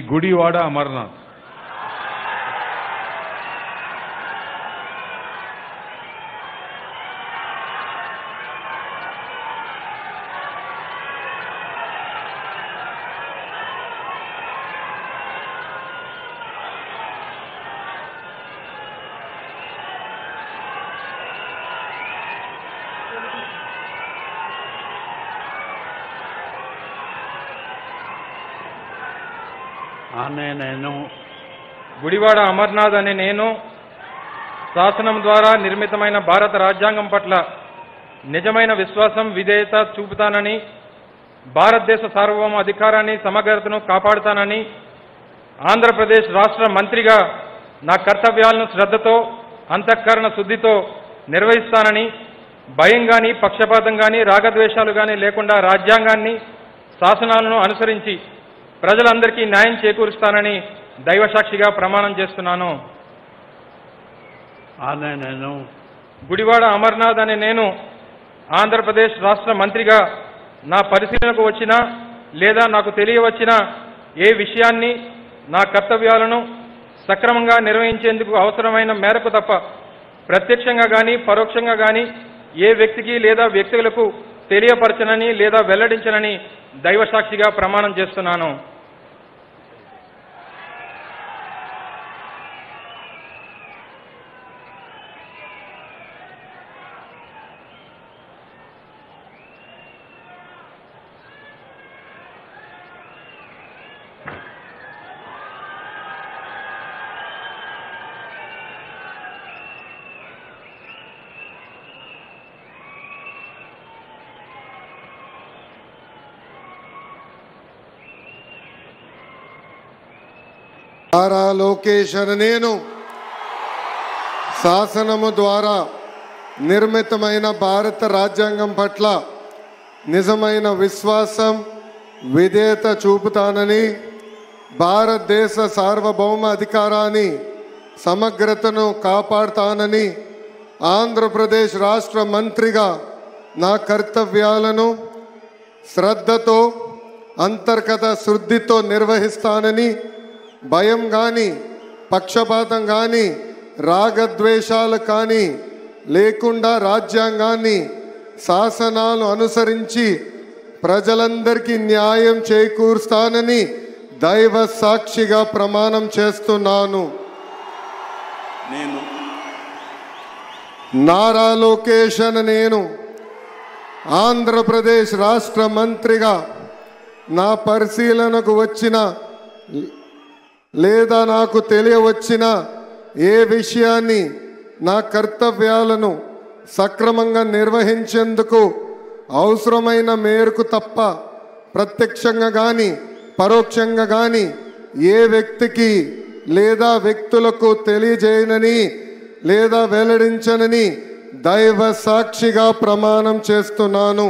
గుడివాడ అమర్నాథ్. నేను గుడివాడ అమర్నాథ్ అనే నేను శాసనం ద్వారా నిర్మితమైన భారత రాజ్యాంగం పట్ల నిజమైన విశ్వాసం విధేయత చూపుతానని, భారతదేశ సార్వభౌమ అధికారాన్ని సమగ్రతను కాపాడుతానని, ఆంధ్రప్రదేశ్ రాష్ట్ర మంత్రిగా నా కర్తవ్యాలను శ్రద్ధతో అంతఃకరణ శుద్ధితో నిర్వహిస్తానని, భయం కానీ పక్షపాతం కానీ రాగద్వేషాలు కానీ లేకుండా రాజ్యాంగాన్ని శాసనాలను అనుసరించి ప్రజలందరికీ న్యాయం చేకూరుస్తానని దైవసాక్షిగా ప్రమాణం చేస్తున్నాను. నేను గుడివాడ అమర్నాథ్ అనే నేను ఆంధ్రప్రదేశ్ రాష్ట్ర మంత్రిగా నా పరిశీలనకు వచ్చిన లేదా నాకు తెలియవచ్చిన ఏ విషయాన్ని నా కర్తవ్యాలను సక్రమంగా నిర్వహించేందుకు అవసరమైన మేరకు తప్ప ప్రత్యక్షంగా కానీ పరోక్షంగా కానీ ఏ వ్యక్తికి లేదా వ్యక్తులకు తెలియపరచనని లేదా వెల్లడించనని దైవసాక్షిగా ప్రమాణం చేస్తున్నాను. నారా లోకేష్ అనే నేను శాసనము ద్వారా నిర్మితమైన భారత రాజ్యాంగం పట్ల నిజమైన విశ్వాసం విధేయత చూపుతానని, భారతదేశ సార్వభౌమ అధికారాన్ని సమగ్రతను కాపాడుతానని, ఆంధ్రప్రదేశ్ రాష్ట్ర మంత్రిగా నా కర్తవ్యాలను శ్రద్ధతో అంతర్గత శుద్ధితో నిర్వహిస్తానని, భయం కానీ పక్షపాతం కానీ రాగద్వేషాలు కానీ లేకుండా రాజ్యాంగాన్ని శాసనాలు అనుసరించి ప్రజలందరికీ న్యాయం చేకూరుస్తానని దైవ సాక్షిగా ప్రమాణం చేస్తున్నాను. నేను నారా లోకేష్ అనే నేను ఆంధ్రప్రదేశ్ రాష్ట్ర మంత్రిగా నా పరిశీలనకు వచ్చిన లేదా నాకు తెలియవచ్చిన ఏ విషయాన్ని నా కర్తవ్యాలను సక్రమంగా నిర్వహించేందుకు అవసరమైన మేరకు తప్ప ప్రత్యక్షంగా కానీ పరోక్షంగా కానీ ఏ వ్యక్తికి లేదా వ్యక్తులకు తెలియజేయనని లేదా వెల్లడించనని దైవ సాక్షిగా ప్రమాణం చేస్తున్నాను.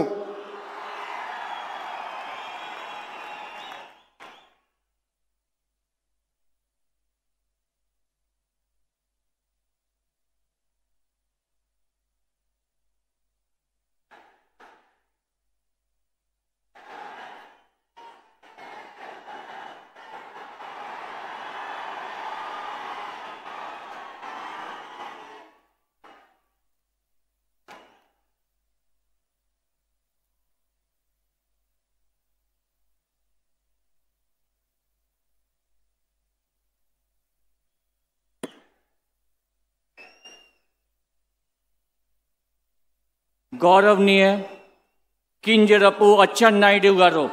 गौरवनीय किंजरपु अच्చెన్నాయుడు गारू